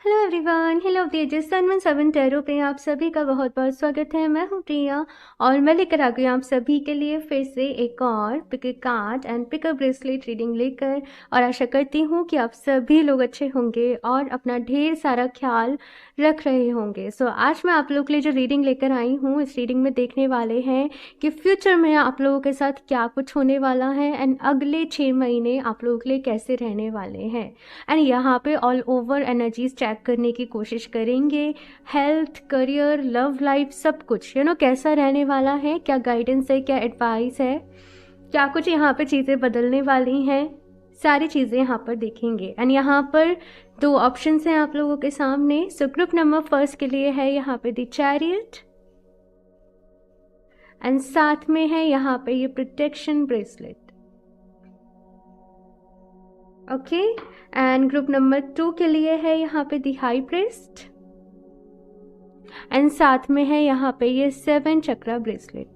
Hello everyone, hello तेजस 717 tarot पे आप सभी का बहुत बहुत स्वागत है। मैं हूँ प्रिया और मैं लेकर आ गई आप सभी के लिए फिर से एक और pick card and pick bracelet reading लेकर। और आशा करती हूँ कि आप सभी लोग अच्छे होंगे और अपना ढेर सारा ख्याल रख रहे होंगे। सो आज मैं आप लोग के लिए जो रीडिंग लेकर आई हूँ, इस रीडिंग में देखने वाले हैं कि फ्यूचर में आप लोगों के साथ क्या कुछ होने वाला है एंड अगले 6 महीने आप लोगों के लिए कैसे रहने वाले हैं। एंड यहाँ पे ऑल ओवर एनर्जीज चेक करने की कोशिश करेंगे। हेल्थ, करियर, लव लाइफ, सब कुछ कैसा रहने वाला है, क्या गाइडेंस है, क्या एडवाइस है, क्या कुछ यहाँ पे चीज़ें बदलने वाली हैं, सारी चीज़ें यहाँ पर देखेंगे। एंड यहाँ पर 2 ऑप्शंस हैं आप लोगों के सामने। सो ग्रुप नंबर फर्स्ट के लिए है यहाँ पे द चैरियट एंड साथ में है यहाँ पे ये protection bracelet. Okay, and group number 2 के लिए है यहाँ पे दी हाई प्रीस्ट एंड साथ में है यहाँ पे ये 7 चक्रा ब्रेसलेट।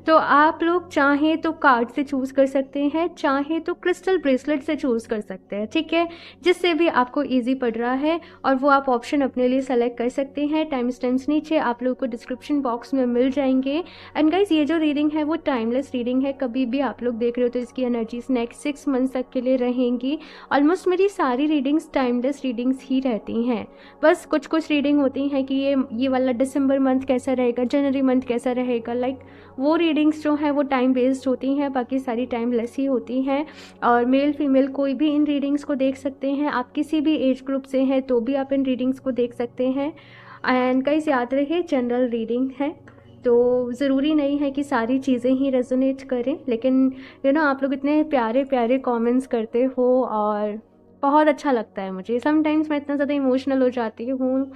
तो आप लोग चाहें तो कार्ड से चूज़ कर सकते हैं, चाहें तो क्रिस्टल ब्रेसलेट से चूज़ कर सकते हैं, ठीक है, जिससे भी आपको इजी पड़ रहा है और वो आप ऑप्शन अपने लिए सेलेक्ट कर सकते हैं। टाइम स्टैम्प्स नीचे आप लोगों को डिस्क्रिप्शन बॉक्स में मिल जाएंगे। एंड गाइज, ये जो रीडिंग है वो टाइमलेस रीडिंग है, कभी भी आप लोग देख रहे हो तो इसकी एनर्जीज नेक्स्ट 6 मंथ्स तक के लिए रहेंगी। ऑलमोस्ट मेरी सारी रीडिंग्स टाइमलेस रीडिंग्स ही रहती हैं। बस कुछ कुछ रीडिंग होती हैं कि ये वाला दिसंबर मंथ कैसा रहेगा, जनवरी मंथ कैसा रहेगा, लाइक वो रीडिंग्स जो हैं वो टाइम बेस्ड होती हैं, बाकी सारी टाइम लेस ही होती हैं। और मेल फीमेल कोई भी इन रीडिंग्स को देख सकते हैं। आप किसी भी एज ग्रुप से हैं तो भी आप इन रीडिंग्स को देख सकते हैं। एंड गाइस, याद रहे जनरल रीडिंग है तो ज़रूरी नहीं है कि सारी चीज़ें ही रेजोनेट करें, लेकिन आप लोग इतने प्यारे प्यारे कमेंट्स करते हो और बहुत अच्छा लगता है मुझे। समटाइम्स मैं इतना ज़्यादा इमोशनल हो जाती हूँ,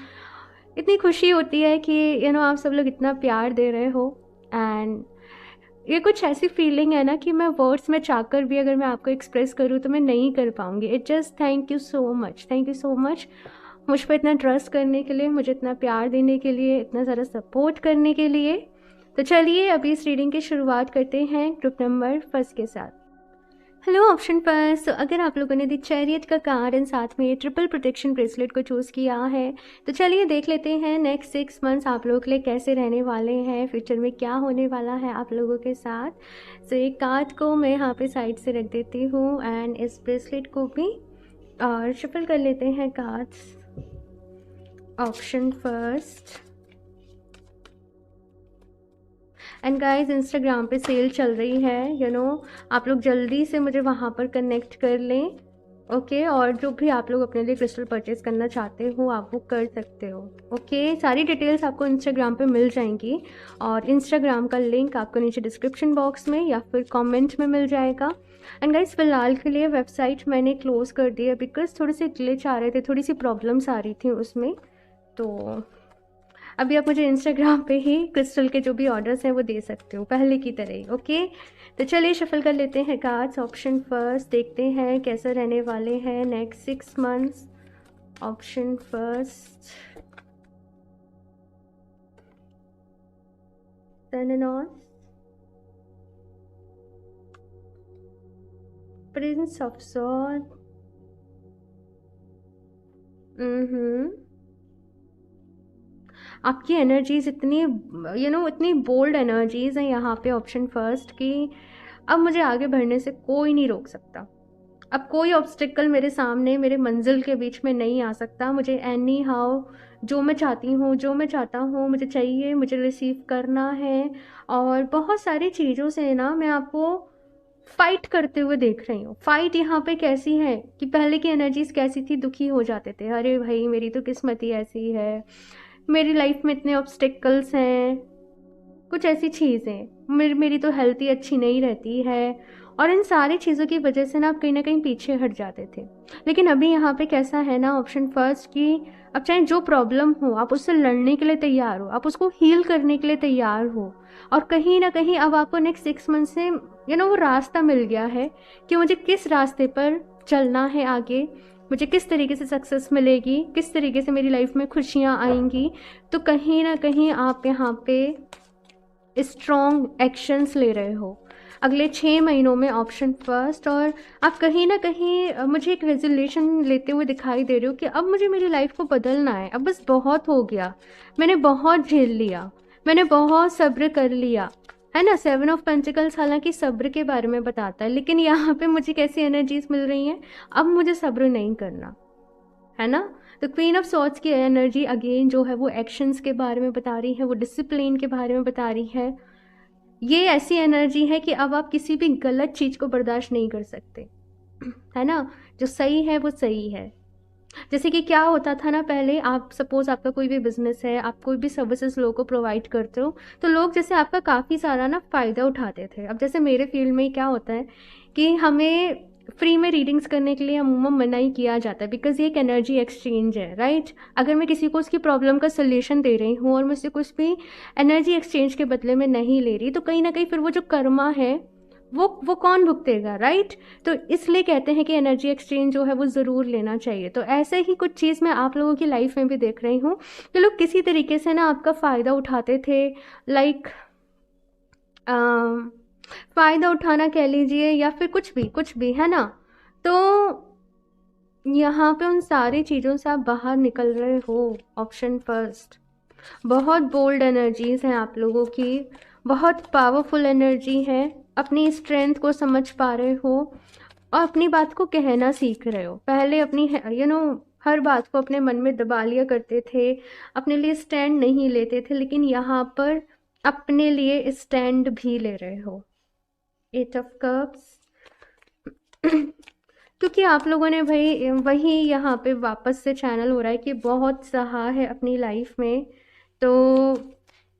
इतनी खुशी होती है कि आप सब लोग इतना प्यार दे रहे हो। एंड ये कुछ ऐसी फीलिंग है ना कि मैं वर्ड्स में चाहकर भी अगर मैं आपको एक्सप्रेस करूँ तो मैं नहीं कर पाऊँगी। It just thank you so much, thank you so much मुझ पर इतना ट्रस्ट करने के लिए, मुझे इतना प्यार देने के लिए, इतना ज़्यादा सपोर्ट करने के लिए। तो चलिए अभी इस रीडिंग की शुरुआत करते हैं ग्रुप नंबर फर्स्ट के साथ। हेलो ऑप्शन पर। सो अगर आप लोगों ने दी चैरियट का कार्ड एंड साथ में ट्रिपल प्रोटेक्शन ब्रेसलेट को चूज़ किया है तो चलिए देख लेते हैं नेक्स्ट 6 मंथ्स आप लोगों के लिए कैसे रहने वाले हैं, फ्यूचर में क्या होने वाला है आप लोगों के साथ। सो एक कार्ड को मैं यहाँ पे साइड से रख देती हूँ एंड इस ब्रेसलेट को भी और शफल कर लेते हैं cards. Option first. And guys, Instagram पे सेल चल रही है, आप लोग जल्दी से मुझे वहाँ पर कनेक्ट कर लें। ओके, और जो भी आप लोग अपने लिए क्रिस्टल परचेज करना चाहते हो आप वो कर सकते हो। ओके, सारी डिटेल्स आपको इंस्टाग्राम पे मिल जाएंगी और इंस्टाग्राम का लिंक आपको नीचे डिस्क्रिप्शन बॉक्स में या फिर कमेंट में मिल जाएगा। एंड गाइज, फिलहाल के लिए वेबसाइट मैंने क्लोज़ कर दी है बिकॉज थोड़े से ग्लिच आ रहे थे, थोड़ी सी प्रॉब्लम्स आ रही थी उसमें। तो अभी आप मुझे इंस्टाग्राम पे ही क्रिस्टल के जो भी ऑर्डर्स हैं वो दे सकते हो पहले की तरह ही। ओके, तो चलिए शफल कर लेते हैं कार्ड्स। ऑप्शन फर्स्ट, देखते हैं कैसा रहने वाले हैं next 6 months. Option first, sun and prince of sword. आपकी एनर्जीज इतनी इतनी बोल्ड एनर्जीज हैं यहाँ पे ऑप्शन फर्स्ट की अब मुझे आगे बढ़ने से कोई नहीं रोक सकता। अब कोई ऑब्स्टिकल मेरे सामने, मेरे मंजिल के बीच में नहीं आ सकता। मुझे एनी हाउ जो मैं चाहती हूँ, जो मैं चाहता हूँ मुझे चाहिए, मुझे रिसीव करना है। और बहुत सारी चीज़ों से ना मैं आपको फाइट करते हुए देख रही हूँ। फाइट यहाँ पे कैसी है कि पहले की एनर्जीज कैसी थी, दुखी हो जाते थे, अरे भाई मेरी तो किस्मत ही ऐसी है, मेरी लाइफ में इतने ऑब्स्टिकल्स हैं, कुछ ऐसी चीज़ें, मेरी तो हेल्थ ही अच्छी नहीं रहती है। और इन सारी चीज़ों की वजह से ना आप कहीं ना कहीं पीछे हट जाते थे। लेकिन अभी यहाँ पे कैसा है ना ऑप्शन फर्स्ट की अब चाहे जो प्रॉब्लम हो आप उससे लड़ने के लिए तैयार हो, आप उसको हील करने के लिए तैयार हो। और कहीं ना कहीं अब आपको नेक्स्ट 6 मंथ से वो रास्ता मिल गया है कि मुझे किस रास्ते पर चलना है आगे, मुझे किस तरीके से सक्सेस मिलेगी, किस तरीके से मेरी लाइफ में खुशियाँ आएंगी। तो कहीं ना कहीं आप यहाँ पे स्ट्रॉन्ग एक्शंस ले रहे हो। अगले 6 महीनों में ऑप्शन फर्स्ट। और आप कहीं ना कहीं मुझे एक रेजोल्यूशन लेते हुए दिखाई दे रहे हो कि अब मुझे मेरी लाइफ को बदलना है, अब बस बहुत हो गया, मैंने बहुत झेल लिया, मैंने बहुत सब्र कर लिया, है ना। 7 ऑफ पेंटिकल्स हालांकि सब्र के बारे में बताता है, लेकिन यहाँ पे मुझे कैसी एनर्जीज मिल रही हैं, अब मुझे सब्र नहीं करना, है ना। तो क्वीन ऑफ सॉर्ड्स की एनर्जी अगेन जो है वो एक्शंस के बारे में बता रही है, वो डिसिप्लिन के बारे में बता रही है। ये ऐसी एनर्जी है कि अब आप किसी भी गलत चीज़ को बर्दाश्त नहीं कर सकते, है ना। जो सही है वो सही है। जैसे कि क्या होता था ना पहले, आप सपोज आपका कोई भी बिजनेस है, आप कोई भी सर्विसेज लोगों को प्रोवाइड करते हो, तो लोग जैसे आपका काफ़ी सारा ना फ़ायदा उठाते थे। अब जैसे मेरे फील्ड में क्या होता है कि हमें फ्री में रीडिंग्स करने के लिए अमूमन मना ही किया जाता है, बिकॉज ये एक एनर्जी एक्सचेंज है, राइट। अगर मैं किसी को उसकी प्रॉब्लम का सोल्यूशन दे रही हूँ और मैं उससे कुछ भी एनर्जी एक्सचेंज के बदले में नहीं ले रही, तो कहीं ना कहीं फिर वो जो कर्मा है वो कौन भुगतेगा, राइट। तो इसलिए कहते हैं कि एनर्जी एक्सचेंज जो है वो ज़रूर लेना चाहिए। तो ऐसे ही कुछ चीज़ मैं आप लोगों की लाइफ में भी देख रही हूँ कि लोग किसी तरीके से ना आपका फ़ायदा उठाते थे, लाइक फ़ायदा उठाना कह लीजिए या फिर कुछ भी, है ना। तो यहाँ पे उन सारी चीज़ों से आप बाहर निकल रहे हो, ऑप्शन फर्स्ट। बहुत बोल्ड एनर्जीज़ हैं आप लोगों की, बहुत पावरफुल एनर्जी है, अपनी स्ट्रेंथ को समझ पा रहे हो और अपनी बात को कहना सीख रहे हो। पहले अपनी हर बात को अपने मन में दबा लिया करते थे, अपने लिए स्टैंड नहीं लेते थे, लेकिन यहाँ पर अपने लिए स्टैंड भी ले रहे हो। 8 ऑफ कप्स क्योंकि आप लोगों ने भाई वही यहाँ पे वापस से चैनल हो रहा है कि बहुत सहा है अपनी लाइफ में। तो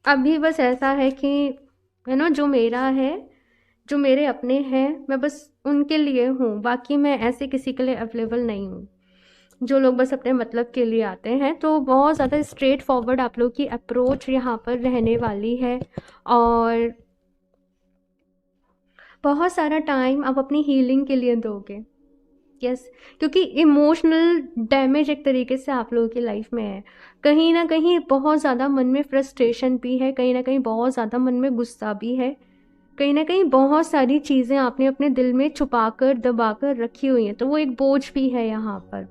अभी बस ऐसा है कि जो मेरा है, जो मेरे अपने हैं, मैं बस उनके लिए हूँ, बाकी मैं ऐसे किसी के लिए अवेलेबल नहीं हूँ। जो लोग बस अपने मतलब के लिए आते हैं, तो बहुत ज़्यादा स्ट्रेट फॉरवर्ड आप लोग की अप्रोच यहाँ पर रहने वाली है। और बहुत सारा टाइम आप अपनी हीलिंग के लिए दोगे, यस। क्योंकि इमोशनल डैमेज एक तरीके से आप लोगों की लाइफ में है। कहीं ना कहीं बहुत ज़्यादा मन में फ्रस्ट्रेशन भी है, कहीं ना कहीं बहुत ज़्यादा मन में गुस्सा भी है, कहीं ना कहीं बहुत सारी चीज़ें आपने अपने दिल में छुपा कर दबा कर रखी हुई हैं, तो वो एक बोझ भी है यहाँ पर।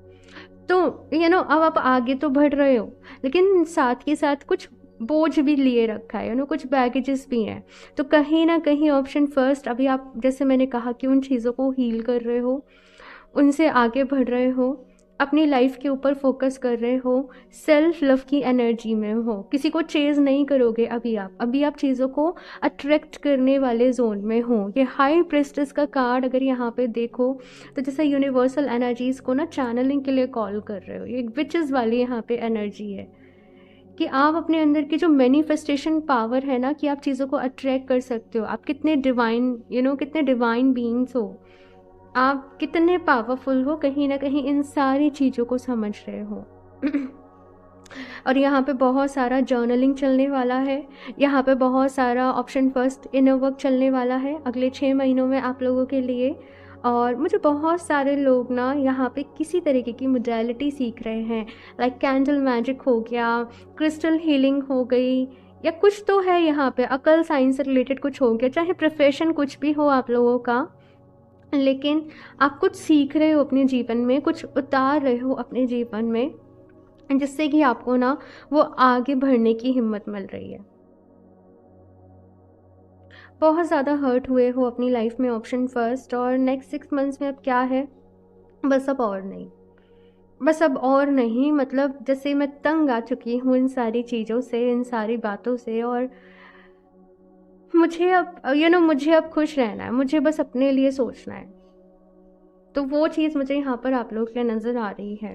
तो अब आप आगे तो बढ़ रहे हो, लेकिन साथ के साथ कुछ बोझ भी लिए रखा है, कुछ बैगेजेस भी हैं। तो कहीं ना कहीं ऑप्शन फर्स्ट, अभी आप जैसे मैंने कहा कि उन चीज़ों को हील कर रहे हो, उनसे आगे बढ़ रहे हो, अपनी लाइफ के ऊपर फोकस कर रहे हो, सेल्फ लव की एनर्जी में हो, किसी को चेज़ नहीं करोगे। अभी आप चीज़ों को अट्रैक्ट करने वाले जोन में हो। ये हाई प्रेस्टिस का कार्ड अगर यहाँ पे देखो तो जैसे यूनिवर्सल एनर्जीज़ को ना चैनलिंग के लिए कॉल कर रहे हो। ये एक विचेस वाली यहाँ पे एनर्जी है कि आप अपने अंदर की जो मैनिफेस्टेशन पावर है ना, कि आप चीज़ों को अट्रैक्ट कर सकते हो। आप कितने डिवाइन कितने डिवाइन बीइंग्स हो, आप कितने पावरफुल हो, कहीं ना कहीं इन सारी चीज़ों को समझ रहे हो। और यहाँ पे बहुत सारा जर्नलिंग चलने वाला है, यहाँ पे बहुत सारा ऑप्शन फर्स्ट इनर वर्क चलने वाला है अगले 6 महीनों में आप लोगों के लिए। और मुझे बहुत सारे लोग ना यहाँ पे किसी तरीके की मोडालिटी सीख रहे हैं, लाइक कैंडल मैजिक हो गया, क्रिस्टल हीलिंग हो गई, या कुछ तो है यहाँ पे अकल साइंस से रिलेटेड कुछ हो गया, चाहे प्रोफेशन कुछ भी हो आप लोगों का, लेकिन आप कुछ सीख रहे हो अपने जीवन में, कुछ उतार रहे हो अपने जीवन में, जिससे कि आपको ना वो आगे बढ़ने की हिम्मत मिल रही है। बहुत ज़्यादा हर्ट हुए हो अपनी लाइफ में, ऑप्शन फर्स्ट। और नेक्स्ट 6 मंथ्स में अब क्या है, बस अब और नहीं, मतलब जैसे मैं तंग आ चुकी हूँ इन सारी चीज़ों से, इन सारी बातों से, और मुझे अब खुश रहना है, मुझे बस अपने लिए सोचना है। तो वो चीज़ मुझे यहाँ पर आप लोग के नज़र आ रही है।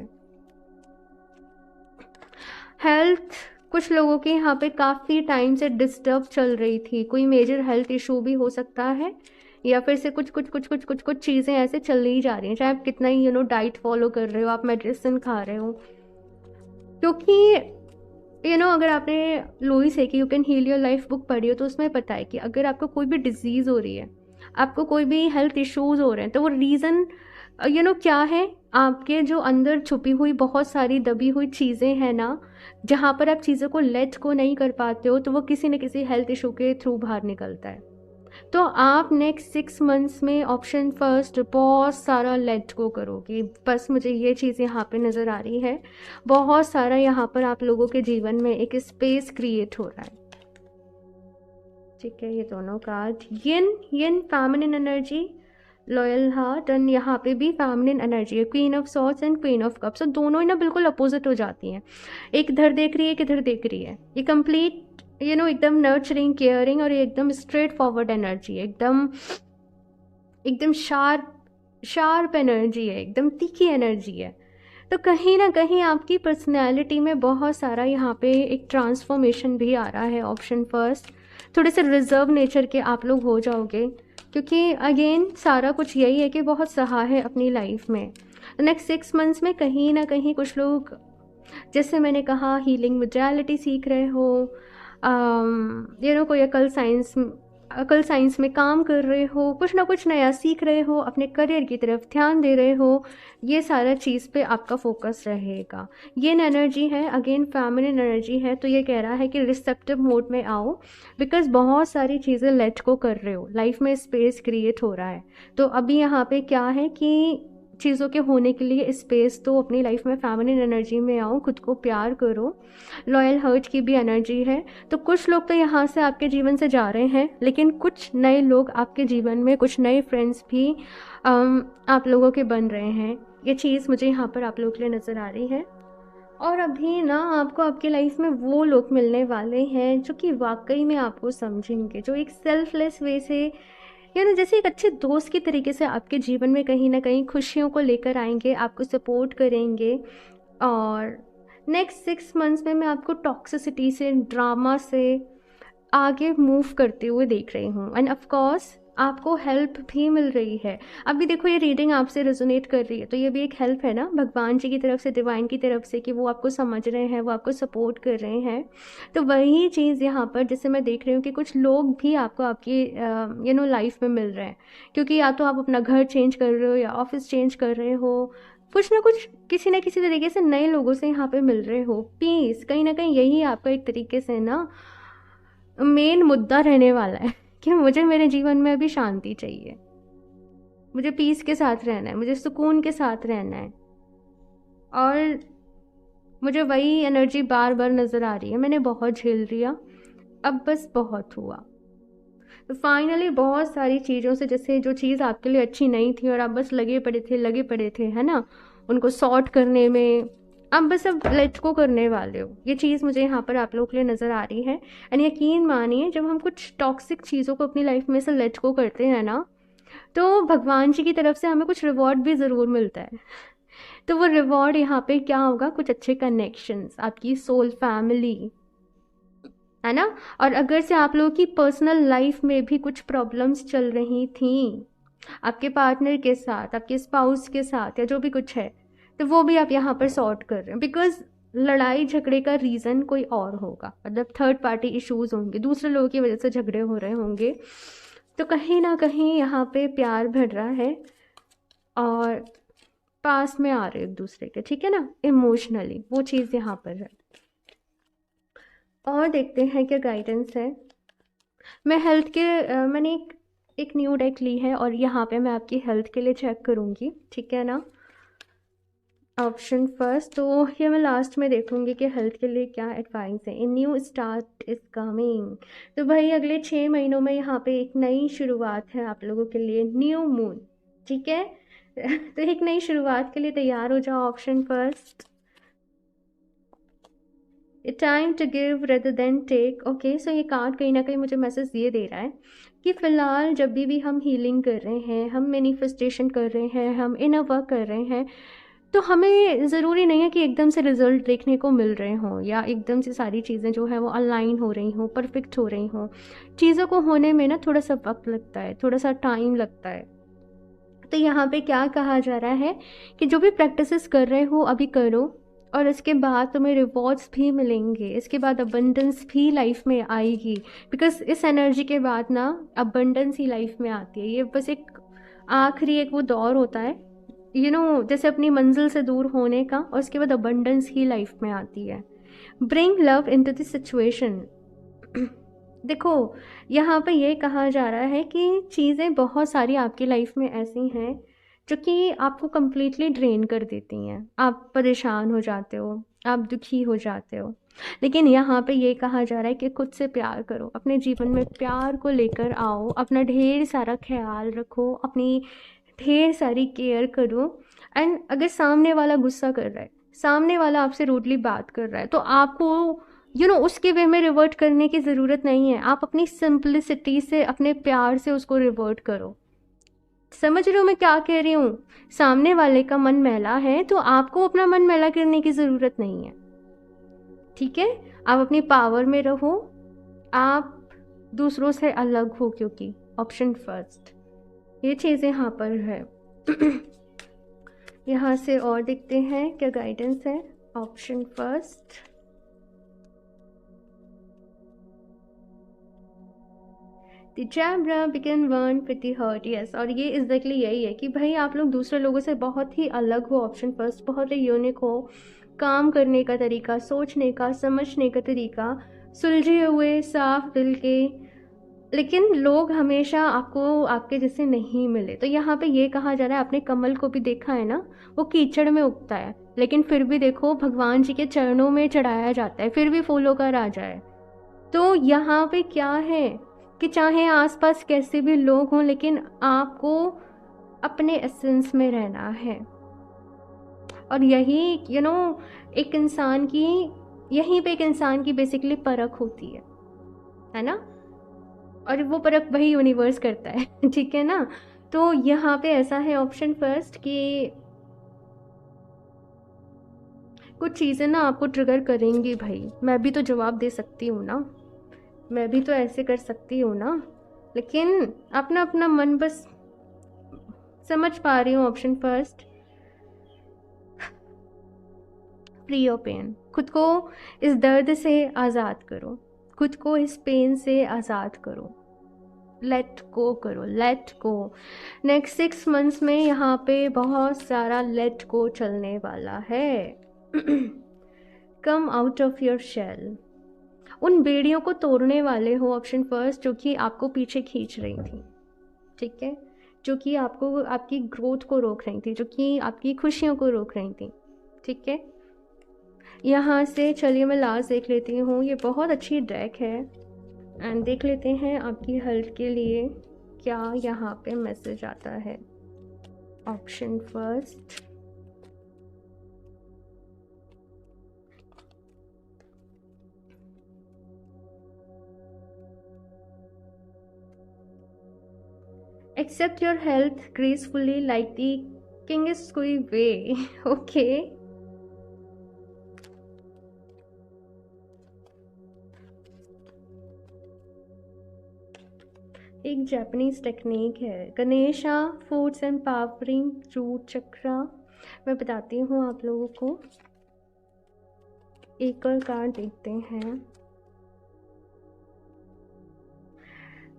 हेल्थ कुछ लोगों के यहाँ पे काफ़ी टाइम से डिस्टर्ब चल रही थी, कोई मेजर हेल्थ इशू भी हो सकता है, या फिर से कुछ चीज़ें ऐसे चल ही जा रही हैं, चाहे आप कितना ही डाइट फॉलो कर रहे हो, आप मेडिसिन खा रहे हो। क्योंकि अगर आपने लुई सेकी you can heal your life book पढ़ी हो, तो उसमें पता है कि अगर आपको कोई भी डिजीज़ हो रही है, आपको कोई भी हेल्थ इश्यूज़ हो रहे हैं, तो वो रीज़न क्या है, आपके जो अंदर छुपी हुई बहुत सारी दबी हुई चीज़ें हैं ना, जहाँ पर आप चीज़ों को लेट को नहीं कर पाते हो, तो वो किसी न किसी हेल्थ इशू के थ्रू बाहर निकलता है। तो आप नेक्स्ट 6 मंथ्स में ऑप्शन फर्स्ट बहुत सारा लेट गो करोगे। बस मुझे ये चीज़ यहाँ पे नज़र आ रही है। बहुत सारा यहाँ पर आप लोगों के जीवन में एक स्पेस क्रिएट हो रहा है। ठीक है, ये दोनों card yin yin feminine energy, loyal heart, and यहाँ पे भी फेमिनिन एनर्जी है, queen of swords and queen of cups. तो दोनों ही ना बिल्कुल अपोजिट हो जाती हैं। एक इधर देख रही है, एक इधर देख रही है। ये कंप्लीट एकदम नर्चरिंग, केयरिंग और एकदम स्ट्रेट फॉरवर्ड एनर्जी है, एकदम एकदम शार्प एनर्जी है, एकदम तीखी एनर्जी है। तो कहीं ना कहीं आपकी पर्सनैलिटी में बहुत सारा यहाँ पे एक ट्रांसफॉर्मेशन भी आ रहा है। ऑप्शन फर्स्ट, थोड़े से रिजर्व नेचर के आप लोग हो जाओगे, क्योंकि अगेन सारा कुछ यही है कि बहुत सहा है अपनी लाइफ में। नेक्स्ट 6 मंथ्स में कहीं ना कहीं कुछ लोग, जैसे मैंने कहा, हीलिंग मोडालिटी सीख रहे हो, कोई अकल साइंस में काम कर रहे हो, कुछ ना कुछ नया सीख रहे हो, अपने करियर की तरफ ध्यान दे रहे हो। ये सारा चीज़ पे आपका फोकस रहेगा। ये एनर्जी है, अगेन फेमिनिन एनर्जी है, तो ये कह रहा है कि रिसेप्टिव मोड में आओ, बिकॉज बहुत सारी चीज़ें लेट को कर रहे हो, लाइफ में स्पेस क्रिएट हो रहा है। तो अभी यहाँ पे क्या है कि चीज़ों के होने के लिए स्पेस तो अपनी लाइफ में फेमिनिन एनर्जी में आओ, खुद को प्यार करो। लॉयल हार्ट की भी एनर्जी है। तो कुछ लोग तो यहाँ से आपके जीवन से जा रहे हैं, लेकिन कुछ नए लोग आपके जीवन में, कुछ नए फ्रेंड्स भी आप लोगों के बन रहे हैं। ये चीज़ मुझे यहाँ पर आप लोगों के लिए नज़र आ रही है। और अभी ना आपको आपकी लाइफ में वो लोग मिलने वाले हैं जो कि वाकई में आपको समझेंगे, जो एक सेल्फलेस वे से जैसे एक अच्छे दोस्त की तरीके से आपके जीवन में कहीं ना कहीं खुशियों को लेकर आएंगे, आपको सपोर्ट करेंगे। और नेक्स्ट 6 मंथ्स में मैं आपको टॉक्सिसिटी से, ड्रामा से आगे मूव करते हुए देख रही हूँ। एंड ऑफ कोर्स आपको हेल्प भी मिल रही है। अभी देखो, ये रीडिंग आपसे रेजोनेट कर रही है, तो ये भी एक हेल्प है ना, भगवान जी की तरफ से, डिवाइन की तरफ से, कि वो आपको समझ रहे हैं, वो आपको सपोर्ट कर रहे हैं। तो वही चीज़ यहाँ पर जैसे मैं देख रही हूँ कि कुछ लोग भी आपको आपकी लाइफ में मिल रहे हैं, क्योंकि या तो आप अपना घर चेंज कर रहे हो या ऑफिस चेंज कर रहे हो, कुछ ना कुछ किसी न किसी तरीके से नए लोगों से यहाँ पे मिल रहे हो। पीस कहीं ना कहीं यही आपका एक तरीके से ना मेन मुद्दा रहने वाला है कि मुझे मेरे जीवन में अभी शांति चाहिए, मुझे पीस के साथ रहना है, मुझे सुकून के साथ रहना है। और मुझे वही एनर्जी बार बार नज़र आ रही है। मैंने बहुत झेल लिया, अब बस बहुत हुआ। तो फाइनली बहुत सारी चीज़ों से, जैसे जो चीज़ आपके लिए अच्छी नहीं थी और आप बस लगे पड़े थे, है ना, उनको सॉर्ट करने में, अब बस अब लेट को करने वाले हो। ये चीज़ मुझे यहाँ पर आप लोगों के लिए नज़र आ रही है। एंड यकीन मानिए, जब हम कुछ टॉक्सिक चीज़ों को अपनी लाइफ में से लेट को करते हैं ना, तो भगवान जी की तरफ से हमें कुछ रिवॉर्ड भी ज़रूर मिलता है। तो वो रिवॉर्ड यहाँ पे क्या होगा, कुछ अच्छे कनेक्शंस, आपकी सोल फैमिली, है ना। और अगर से आप लोगों की पर्सनल लाइफ में भी कुछ प्रॉब्लम्स चल रही थी आपके पार्टनर के साथ, आपके स्पाउस के साथ, या जो भी कुछ है, तो वो भी आप यहाँ पर सॉर्ट कर रहे हैं। बिकॉज लड़ाई झगड़े का रीज़न कोई और होगा, मतलब थर्ड पार्टी इश्यूज होंगे, दूसरे लोगों की वजह से झगड़े हो रहे होंगे। तो कहीं ना कहीं यहाँ पे प्यार बढ़ रहा है और पास में आ रहे एक दूसरे के, ठीक है ना, इमोशनली, वो चीज़ यहाँ पर है। और देखते हैं क्या गाइडेंस है। मैं हेल्थ के मैंने एक न्यू डेक ली है और यहाँ पे मैं आपकी हेल्थ के लिए चेक करूँगी, ठीक है ना। ऑप्शन फर्स्ट, तो ये मैं लास्ट में देखूँगी कि हेल्थ के लिए क्या एडवाइस है। A new start is coming. तो भाई अगले 6 महीनों में यहाँ पे एक नई शुरुआत है आप लोगों के लिए, न्यू मून, ठीक है। तो एक नई शुरुआत के लिए तैयार हो जाओ। Option first, time to give rather than take. Okay, so ये कार्ड कहीं ना कहीं मुझे मैसेज ये दे रहा है कि फ़िलहाल जब भी हम हीलिंग कर रहे हैं, हम मैनिफेस्टेशन कर रहे हैं, हम इनर वर्क कर रहे हैं, तो हमें ज़रूरी नहीं है कि एकदम से रिजल्ट देखने को मिल रहे हों या एकदम से सारी चीज़ें जो है वो अलाइन हो रही हों, परफेक्ट हो रही हों। चीज़ों को होने में ना थोड़ा सा वक्त लगता है, थोड़ा सा टाइम लगता है। तो यहाँ पे क्या कहा जा रहा है कि जो भी प्रैक्टिसेस कर रहे हो अभी करो, और इसके बाद तुम्हें रिवॉर्ड्स भी मिलेंगे, इसके बाद अबंडेंस भी लाइफ में आएगी। बिकॉज इस एनर्जी के बाद ना अबंडेंस ही लाइफ में आती है। ये बस एक आखिरी एक वो दौर होता है, जैसे अपनी मंजिल से दूर होने का, और उसके बाद अबंडेंस ही लाइफ में आती है। Bring love into the situation, देखो, यहाँ पे ये कहा जा रहा है कि चीज़ें बहुत सारी आपकी लाइफ में ऐसी हैं जो कि आपको कंप्लीटली ड्रेन कर देती हैं। आप परेशान हो जाते हो, आप दुखी हो जाते हो। लेकिन यहाँ पे ये कहा जा रहा है कि खुद से प्यार करो, अपने जीवन में प्यार को लेकर आओ, अपना ढेर सारा ख्याल रखो, अपनी ढेर सारी केयर करो। एंड अगर सामने वाला गुस्सा कर रहा है, सामने वाला आपसे रूडली बात कर रहा है, तो आपको उसके वे में रिवर्ट करने की ज़रूरत नहीं है। आप अपनी सिंपलिसिटी से, अपने प्यार से उसको रिवर्ट करो। समझ रहे हो मैं क्या कह रही हूँ? सामने वाले का मन मैला है तो आपको अपना मन मैला करने की ज़रूरत नहीं है, ठीक है? आप अपनी पावर में रहो, आप दूसरों से अलग हो, क्योंकि ऑप्शन फर्स्ट ये चीज़ यहाँ पर है। यहाँ से और देखते हैं क्या गाइडेंस है। Option first, the zebra begin one with the hurt. Yes, और ये एग्जैक्टली यही है कि भाई आप लोग दूसरे लोगों से बहुत ही अलग हो। ऑप्शन फर्स्ट बहुत ही यूनिक हो, काम करने का तरीका, सोचने का, समझने का तरीका, सुलझे हुए, साफ दिल के। लेकिन लोग हमेशा आपको आपके जैसे नहीं मिले। तो यहाँ पे ये कहा जा रहा है, आपने कमल को भी देखा है ना, वो कीचड़ में उगता है, लेकिन फिर भी देखो भगवान जी के चरणों में चढ़ाया जाता है, फिर भी फूलों का राजा है। तो यहाँ पे क्या है कि चाहे आसपास कैसे भी लोग हों, लेकिन आपको अपने एसेंस में रहना है। और यही एक इंसान की, यहीं पे एक इंसान की बेसिकली परख होती है ना? और वो परख वही यूनिवर्स करता है। ठीक है ना? तो यहाँ पे ऐसा है ऑप्शन फर्स्ट कि कुछ चीज़ें ना आपको ट्रिगर करेंगी भाई। मैं भी तो जवाब दे सकती हूँ ना, मैं भी तो ऐसे कर सकती हूँ ना, लेकिन अपना अपना मन बस समझ पा रही हूँ। Option first, free of pain. खुद को इस दर्द से आज़ाद करो, खुद को इस पेन से आज़ाद करो, लेट गो करो, लेट गो। नेक्स्ट 6 मंथ्स में यहाँ पे बहुत सारा लेट गो चलने वाला है। Come out of your shell. उन बेड़ियों को तोड़ने वाले हो ऑप्शन फर्स्ट, जो कि आपको पीछे खींच रही थी, ठीक है, जो कि आपको आपकी ग्रोथ को रोक रही थी, जो कि आपकी खुशियों को रोक रही थी, ठीक है। यहाँ से चलिए मैं लास्ट देख लेती हूँ। ये बहुत अच्छी डेक है एंड देख लेते हैं आपकी हेल्थ के लिए क्या यहाँ पे मैसेज आता है। Option first, accept your health gracefully like the king's way. Okay, एक जापानीज टेक्निक है Ganesha foods and powering root chakra. मैं बताती हूँ आप लोगों को। एक और कार्ड देखते हैं।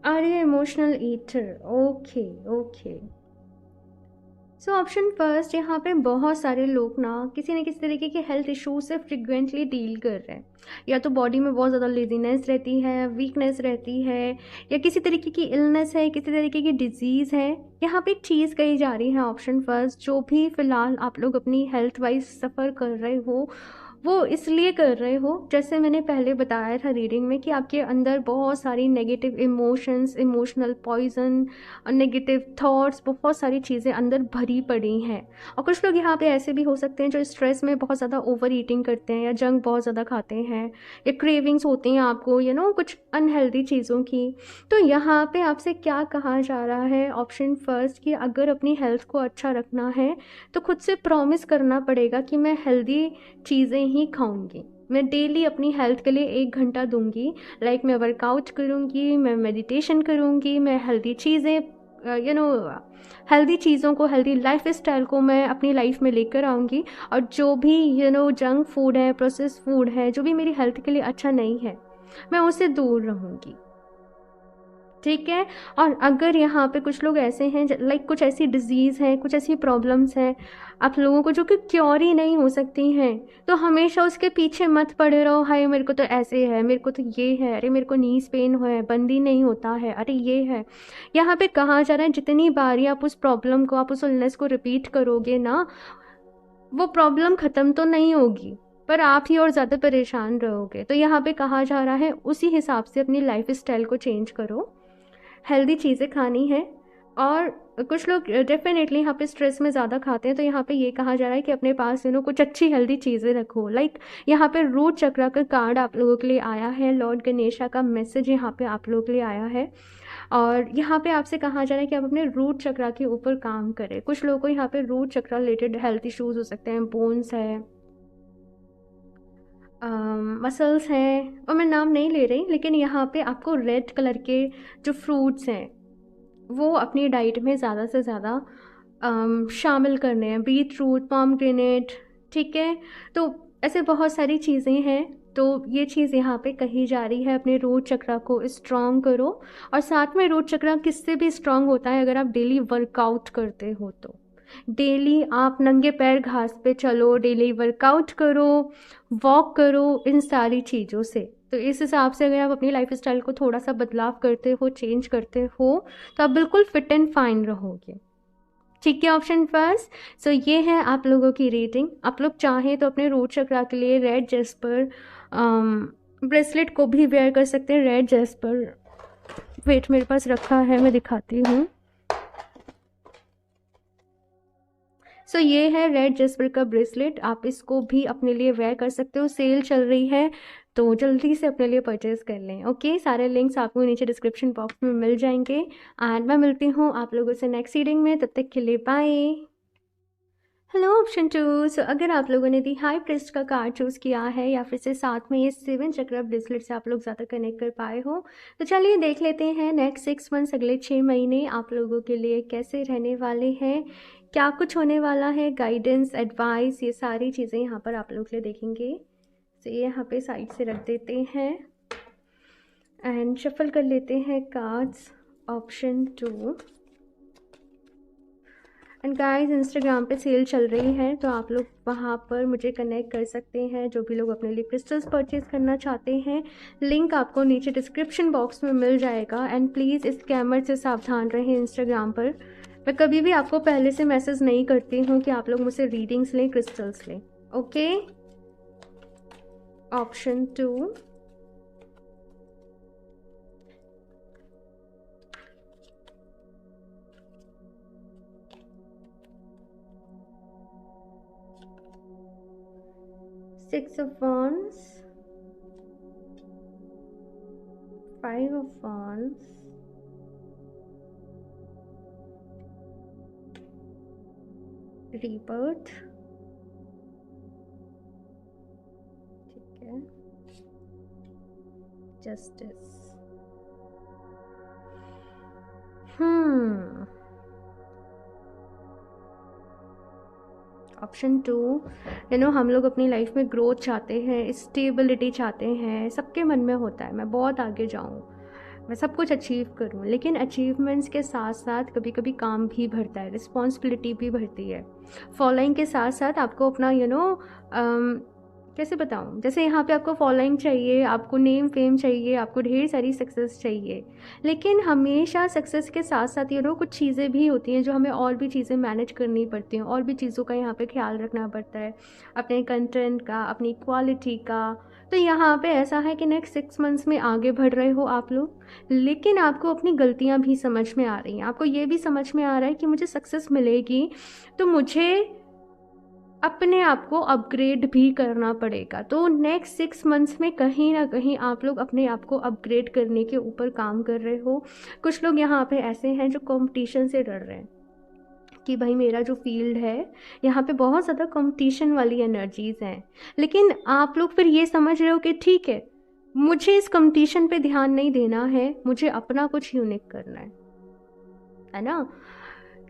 Are you emotional eater? Okay okay. So option first, यहाँ पे बहुत सारे लोग ना किसी न किसी तरीके के हेल्थ इशू से फ्रिक्वेंटली डील कर रहे हैं। या तो बॉडी में बहुत ज़्यादा लेजीनेस रहती है, वीकनेस रहती है, या किसी तरीके की इलनेस है, किसी तरीके की डिजीज़ है। यहाँ पे एक चीज़ कही जा रही है ऑप्शन फर्स्ट, जो भी फ़िलहाल आप लोग अपनी हेल्थ वाइज सफ़र कर रहे हो वो इसलिए कर रहे हो, जैसे मैंने पहले बताया था रीडिंग में, कि आपके अंदर बहुत सारी नेगेटिव इमोशंस, इमोशनल पॉइजन और नेगेटिव थॉट्स, बहुत सारी चीज़ें अंदर भरी पड़ी हैं। और कुछ लोग यहाँ पे ऐसे भी हो सकते हैं जो स्ट्रेस में बहुत ज़्यादा ओवर ईटिंग करते हैं, या जंक बहुत ज़्यादा खाते हैं, या क्रेविंग्स होती हैं आपको कुछ अनहेल्दी चीज़ों की। तो यहाँ पे आपसे क्या कहा जा रहा है ऑप्शन फर्स्ट, कि अगर अपनी हेल्थ को अच्छा रखना है तो खुद से प्रॉमिस करना पड़ेगा कि मैं हेल्दी चीज़ें ही खाऊंगी, मैं डेली अपनी हेल्थ के लिए 1 घंटा दूंगी। लाइक मैं वर्कआउट करूंगी, मैं मेडिटेशन करूंगी, मैं हेल्दी चीज़ें हेल्दी चीज़ों को, हेल्दी लाइफ स्टाइल को मैं अपनी लाइफ में लेकर आऊँगी। और जो भी जंक फूड है, प्रोसेस फूड है, जो भी मेरी हेल्थ के लिए अच्छा नहीं है, मैं उससे दूर रहूँगी। ठीक है। और अगर यहाँ पे कुछ लोग ऐसे हैं लाइक कुछ ऐसी डिजीज़ है, कुछ ऐसी प्रॉब्लम्स हैं आप लोगों को जो कि क्योर ही नहीं हो सकती हैं, तो हमेशा उसके पीछे मत पड़े रहो, हाय मेरे को तो ऐसे है, मेरे को तो ये है, अरे मेरे को नीज पेन है, बंद ही नहीं होता है, अरे ये है। यहाँ पे कहा जा रहा है जितनी बारी आप उस प्रॉब्लम को, आप उस इलनेस को रिपीट करोगे ना, वो प्रॉब्लम ख़त्म तो नहीं होगी, पर आप ही और ज़्यादा परेशान रहोगे। तो यहाँ पे कहा जा रहा है उसी हिसाब से अपनी लाइफ स्टाइल को चेंज करो, हेल्दी चीज़ें खानी है। और कुछ लोग डेफिनेटली यहाँ पे स्ट्रेस में ज़्यादा खाते हैं, तो यहाँ पे ये कहा जा रहा है कि अपने पास कुछ अच्छी हेल्दी चीज़ें रखो। लाइक यहाँ पे रूट चक्रा का कार्ड आप लोगों के लिए आया है, लॉर्ड गणेशा का मैसेज यहाँ पे आप लोगों के लिए आया है। और यहाँ पे आपसे कहा जा रहा है कि आप अपने रूट चक्रा के ऊपर काम करें। कुछ लोगों को यहाँ पे रूट चक्रा रिलेटेड हेल्थ इश्यूज़ हो सकते हैं, बोन्स है, मसल्स हैं, और मैं नाम नहीं ले रही, लेकिन यहाँ पे आपको रेड कलर के जो फ्रूट्स हैं वो अपनी डाइट में ज़्यादा से ज़्यादा शामिल करने हैं। बीट रूट, पॉमग्रेनेट, ठीक है। तो ऐसे बहुत सारी चीज़ें हैं। तो ये चीज़ यहाँ पे कही जा रही है, अपने रूट चक्रा को स्ट्रॉन्ग करो। और साथ में रूट चक्रा किससे भी स्ट्रॉन्ग होता है, अगर आप डेली वर्कआउट करते हो तो। डेली आप नंगे पैर घास पे चलो, डेली वर्कआउट करो, वॉक करो, इन सारी चीज़ों से। तो इस हिसाब से अगर आप अपनी लाइफ स्टाइल को थोड़ा सा बदलाव करते हो, चेंज करते हो, तो आप बिल्कुल फिट एंड फाइन रहोगे। ठीक है, ऑप्शन फर्स्ट। सो ये है आप लोगों की रेटिंग। आप लोग चाहें तो अपने रूट चक्रा के लिए रेड जेस्पर ब्रेसलेट को भी वेयर कर सकते हैं। रेड जेस्पर, वेट मेरे पास रखा है, मैं दिखाती हूँ। सो ये है रेड जेस्पर का ब्रेसलेट, आप इसको भी अपने लिए वेयर कर सकते हो। सेल चल रही है तो जल्दी से अपने लिए परचेज़ कर लें। ओके, सारे लिंक्स आपको नीचे डिस्क्रिप्शन बॉक्स में मिल जाएंगे। एंड मैं मिलती हूँ आप लोगों से नेक्स्ट रीडिंग में, तब तक के लिए बाय। Hello option 2। सो अगर आप लोगों ने दी हाई प्रिस्ट का कार्ड चूज़ किया है, या फिर से साथ में ये 7 चक्र ब्रेसलेट से आप लोग ज़्यादा कनेक्ट कर पाए हो, तो चलिए देख लेते हैं नेक्स्ट 6 मंथ्स, अगले 6 महीने आप लोगों के लिए कैसे रहने वाले हैं, क्या कुछ होने वाला है, गाइडेंस, एडवाइस, ये सारी चीज़ें यहाँ पर आप लोग के लिए देखेंगे। तो ये यहाँ पे साइड से रख देते हैं एंड शफल कर लेते हैं cards. Option 2। And guys, Instagram पे सेल चल रही है, तो आप लोग वहाँ पर मुझे कनेक्ट कर सकते हैं, जो भी लोग अपने लिए क्रिस्टल्स परचेज़ करना चाहते हैं। लिंक आपको नीचे डिस्क्रिप्शन बॉक्स में मिल जाएगा। एंड प्लीज़ इस स्कैमर से सावधान रहें। इंस्टाग्राम पर मैं कभी भी आपको पहले से मैसेज नहीं करती हूँ कि आप लोग मुझसे रीडिंग्स लें, क्रिस्टल्स लें। Okay, option 2। Six of Wands, 5 of Wands, rebirth, ठीक है, justice। ऑप्शन 2, हम लोग अपनी लाइफ में ग्रोथ चाहते हैं, स्टेबिलिटी चाहते हैं, सबके मन में होता है मैं बहुत आगे जाऊँ, मैं सब कुछ अचीव करूँ। लेकिन अचीवमेंट्स के साथ साथ कभी कभी काम भी बढ़ता है, रिस्पॉन्सिबिलिटी भी बढ़ती है। फॉलोइंग के साथ साथ आपको अपना कैसे बताऊँ, जैसे यहाँ पे आपको फॉलोइंग चाहिए, आपको नेम फेम चाहिए, आपको ढेर सारी सक्सेस चाहिए, लेकिन हमेशा सक्सेस के साथ साथ कुछ चीज़ें भी होती हैं जो हमें और भी चीज़ें मैनेज करनी पड़ती हैं, और भी चीज़ों का यहाँ पे ख्याल रखना पड़ता है, अपने कंटेंट का, अपनी क्वालिटी का। तो यहाँ पे ऐसा है कि नेक्स्ट 6 मंथ्स में आगे बढ़ रहे हो आप लोग, लेकिन आपको अपनी गलतियाँ भी समझ में आ रही हैं। आपको ये भी समझ में आ रहा है कि मुझे सक्सेस मिलेगी तो मुझे अपने आप को अपग्रेड भी करना पड़ेगा। तो नेक्स्ट 6 मंथ्स में कहीं ना कहीं आप लोग अपने आप को अपग्रेड करने के ऊपर काम कर रहे हो। कुछ लोग यहाँ पे ऐसे हैं जो कंपटीशन से डर रहे हैं कि भाई मेरा जो फील्ड है यहाँ पे बहुत ज़्यादा कंपटीशन वाली एनर्जीज़ हैं, लेकिन आप लोग फिर ये समझ रहे हो कि ठीक है, मुझे इस कंपटीशन पे ध्यान नहीं देना है, मुझे अपना कुछ यूनिक करना है ना,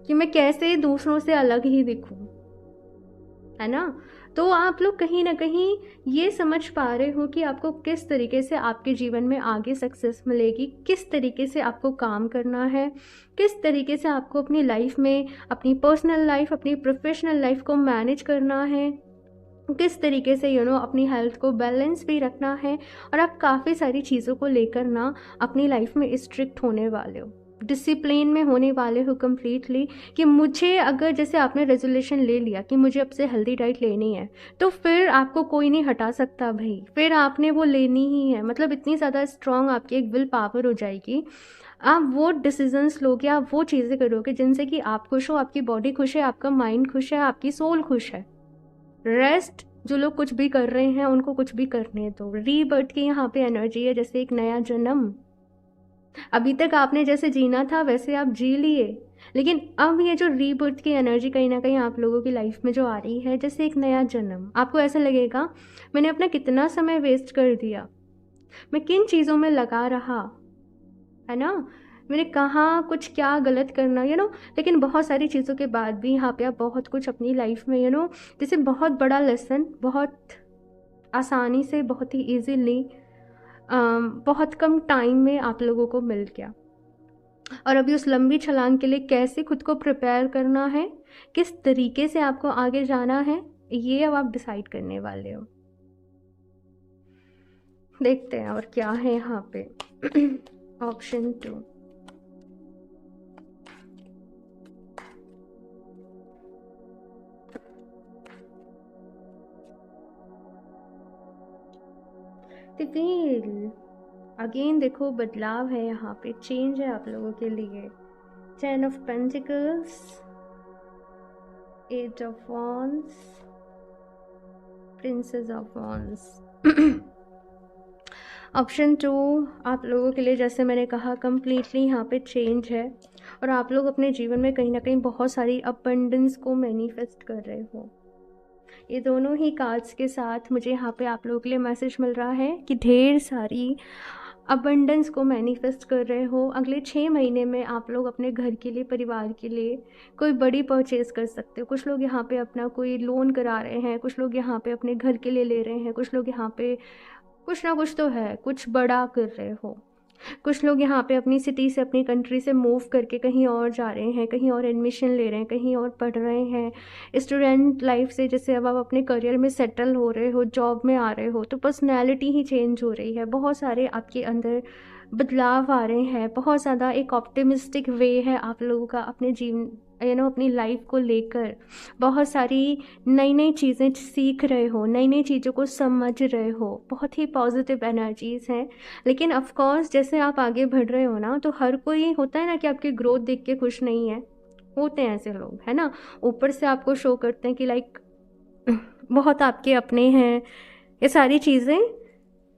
कि मैं कैसे दूसरों से अलग ही दिखूँ, है ना। तो आप लोग कहीं ना कहीं ये समझ पा रहे हो कि आपको किस तरीके से आपके जीवन में आगे सक्सेस मिलेगी, किस तरीके से आपको काम करना है, किस तरीके से आपको अपनी लाइफ में, अपनी पर्सनल लाइफ, अपनी प्रोफेशनल लाइफ को मैनेज करना है, किस तरीके से अपनी हेल्थ को बैलेंस भी रखना है। और आप काफ़ी सारी चीज़ों को लेकर ना अपनी लाइफ में स्ट्रिक्ट होने वाले हो, डिसिप्लिन में होने वाले हो कम्प्लीटली। कि मुझे, अगर जैसे आपने रेजोल्यूशन ले लिया कि मुझे अब से हेल्दी डाइट लेनी है, तो फिर आपको कोई नहीं हटा सकता भाई, फिर आपने वो लेनी ही है। मतलब इतनी ज़्यादा स्ट्रॉन्ग आपकी एक विल पावर हो जाएगी, आप वो डिसीजंस लोगे, आप वो चीज़ें करोगे जिनसे कि आप खुश हो, आपकी बॉडी खुश है, आपका माइंड खुश है, आपकी सोल खुश है। रेस्ट जो लोग कुछ भी कर रहे हैं उनको कुछ भी करने दो। रीबर्थ की यहाँ पे एनर्जी है, जैसे एक नया जन्म। अभी तक आपने जैसे जीना था वैसे आप जी लिए, लेकिन अब ये जो रीबर्थ की एनर्जी कहीं ना कहीं आप लोगों की लाइफ में जो आ रही है, जैसे एक नया जन्म। आपको ऐसा लगेगा मैंने अपना कितना समय वेस्ट कर दिया, मैं किन चीज़ों में लगा रहा, है ना, मैंने कहाँ कुछ क्या गलत करना, लेकिन बहुत सारी चीज़ों के बाद भी यहाँ पे आप बहुत कुछ अपनी लाइफ में जैसे बहुत बड़ा लेसन बहुत आसानी से, बहुत ही ईजीली, बहुत कम टाइम में आप लोगों को मिल गया। और अभी उस लंबी छलांग के लिए कैसे खुद को प्रिपेयर करना है, किस तरीके से आपको आगे जाना है, ये अब आप डिसाइड करने वाले हो। देखते हैं और क्या है यहाँ पे। Option 2, wheel. अगेन देखो बदलाव है यहाँ पे, चेंज है आप लोगों के लिए। 10 of pentacles, 8 of wands, princess of wands. Option 2 आप लोगों के लिए, जैसे मैंने कहा, कम्प्लीटली यहाँ पे चेंज है। और आप लोग अपने जीवन में कहीं ना कहीं बहुत सारी अबंडेंस को मैनिफेस्ट कर रहे हो। ये दोनों ही कार्ड्स के साथ मुझे यहाँ पे आप लोगों के लिए मैसेज मिल रहा है कि ढेर सारी अबंडेंस को मैनिफेस्ट कर रहे हो। अगले 6 महीने में आप लोग अपने घर के लिए, परिवार के लिए कोई बड़ी परचेज़ कर सकते हो। कुछ लोग यहाँ पे अपना कोई लोन करा रहे हैं, कुछ लोग यहाँ पे अपने घर के लिए ले रहे हैं, कुछ लोग यहाँ पे कुछ ना कुछ तो है, कुछ बड़ा कर रहे हो। कुछ लोग यहाँ पे अपनी सिटी से, अपनी कंट्री से मूव करके कहीं और जा रहे हैं, कहीं और एडमिशन ले रहे हैं, कहीं और पढ़ रहे हैं। स्टूडेंट लाइफ से जैसे अब आप अपने करियर में सेटल हो रहे हो, जॉब में आ रहे हो, तो पर्सनैलिटी ही चेंज हो रही है। बहुत सारे आपके अंदर बदलाव आ रहे हैं, बहुत ज़्यादा एक ऑप्टिमिस्टिक वे है आप लोगों का अपने जीवन, अपनी लाइफ को लेकर। बहुत सारी नई नई चीज़ें सीख रहे हो, नई नई चीज़ों को समझ रहे हो, बहुत ही पॉजिटिव एनर्जीज़ हैं। लेकिन ऑफ कोर्स जैसे आप आगे बढ़ रहे हो ना, तो हर कोई होता है ना कि आपकी ग्रोथ देख के खुश नहीं है, होते हैं ऐसे लोग, है ना। ऊपर से आपको शो करते हैं कि लाइक बहुत आपके अपने हैं, ये सारी चीज़ें।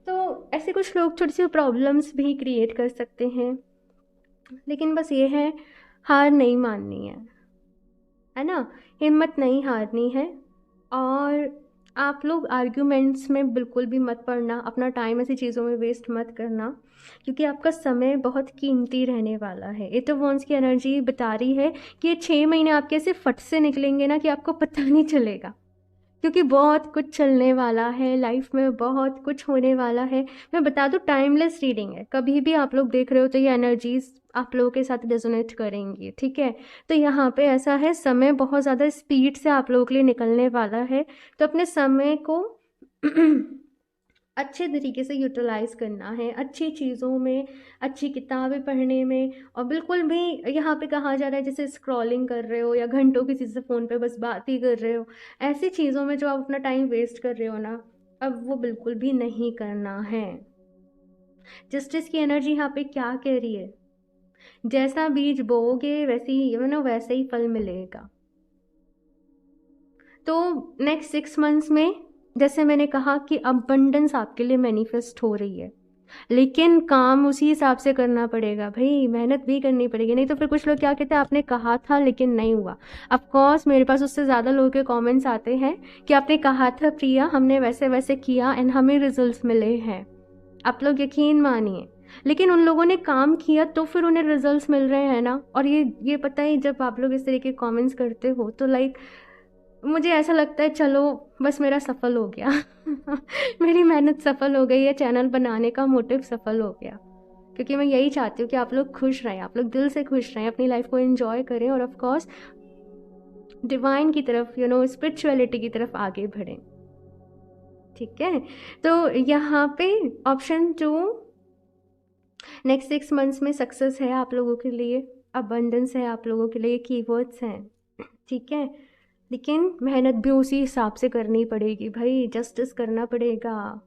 तो ऐसे कुछ लोग छोटी सी प्रॉब्लम्स भी क्रिएट कर सकते हैं, लेकिन बस ये है, हार नहीं माननी है ना, हिम्मत नहीं हारनी है। और आप लोग आर्ग्यूमेंट्स में बिल्कुल भी मत पड़ना, अपना टाइम ऐसी चीज़ों में वेस्ट मत करना, क्योंकि आपका समय बहुत कीमती रहने वाला है। एट ऑफ वॉन्ड्स की एनर्जी बता रही है कि ये 6 महीने आपके ऐसे फट से निकलेंगे ना कि आपको पता नहीं चलेगा, क्योंकि बहुत कुछ चलने वाला है लाइफ में, बहुत कुछ होने वाला है। मैं बता दूँ, टाइमलेस रीडिंग है, कभी भी आप लोग देख रहे हो तो ये एनर्जीज आप लोगों के साथ रेजोनेट करेंगी, ठीक है। तो यहाँ पे ऐसा है, समय बहुत ज़्यादा स्पीड से आप लोगों के लिए निकलने वाला है, तो अपने समय को अच्छे तरीके से यूटिलाइज़ करना है, अच्छी चीज़ों में, अच्छी किताबें पढ़ने में। और बिल्कुल भी यहाँ पे कहा जा रहा है जैसे स्क्रॉलिंग कर रहे हो या घंटों किसी से फ़ोन पे बस बात ही कर रहे हो, ऐसी चीज़ों में जो आप अपना टाइम वेस्ट कर रहे हो ना, अब वो बिल्कुल भी नहीं करना है। जस्टिस की एनर्जी यहाँ पे क्या कह रही है, जैसा बीज बोओगे वैसे ही फल मिलेगा। तो नेक्स्ट 6 मंथ्स में जैसे मैंने कहा कि अबंडेंस आपके लिए मैनिफेस्ट हो रही है, लेकिन काम उसी हिसाब से करना पड़ेगा भाई, मेहनत भी करनी पड़ेगी। नहीं तो फिर कुछ लोग क्या कहते हैं, आपने कहा था लेकिन नहीं हुआ। ऑफ कोर्स मेरे पास उससे ज़्यादा लोगों के कमेंट्स आते हैं कि आपने कहा था प्रिया, हमने वैसे वैसे किया एंड हमें रिजल्ट्स मिले हैं। आप लोग यकीन मानिए, लेकिन उन लोगों ने काम किया तो फिर उन्हें रिजल्ट्स मिल रहे हैं ना। और ये पता है, जब आप लोग इस तरह के कमेंट्स करते हो तो लाइक मुझे ऐसा लगता है चलो बस मेरा सफल हो गया मेरी मेहनत सफल हो गई है, चैनल बनाने का मोटिव सफल हो गया, क्योंकि मैं यही चाहती हूँ कि आप लोग खुश रहें, आप लोग दिल से खुश रहें, अपनी लाइफ को एंजॉय करें और ऑफ कोर्स डिवाइन की तरफ स्पिरिचुअलिटी की तरफ आगे बढ़ें। ठीक है, तो यहाँ पे ऑप्शन 2, नेक्स्ट 6 मंथ्स में सक्सेस है आप लोगों के लिए, अबंडेंस है आप लोगों के लिए, कीवर्ड्स हैं। ठीक है, लेकिन मेहनत भी उसी हिसाब से करनी पड़ेगी भाई, जस्टिस करना पड़ेगा,